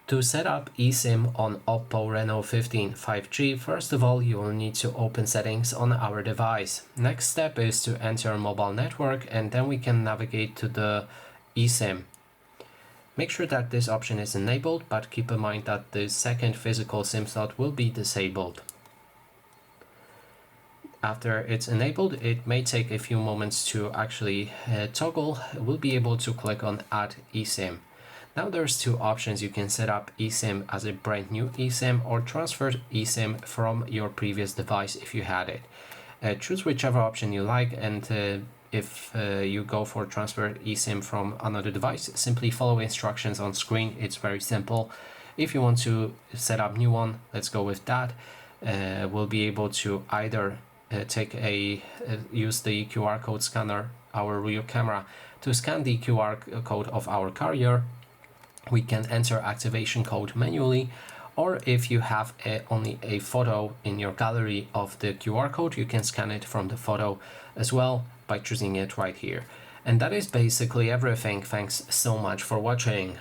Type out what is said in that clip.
To set up eSIM on Oppo Reno 15 5G, first of all, you will need to open settings on our device. Next step is to enter mobile network, and then we can navigate to the eSIM. Make sure that this option is enabled, but keep in mind that the second physical SIM slot will be disabled. After it's enabled, it may take a few moments to actually toggle. We'll be able to click on Add eSIM. Now there's two options. You can set up eSIM as a brand new eSIM or transfer eSIM from your previous device if you had it. Choose whichever option you like, and if you go for transfer eSIM from another device, simply follow instructions on screen. It's very simple. If you want to set up new one, let's go with that. We'll be able to either use the QR code scanner, our rear camera, to scan the QR code of our carrier. We can enter activation code manually, or if you have only a photo in your gallery of the QR code, you can scan it from the photo as well by choosing it right here. And that is basically everything. Thanks so much for watching.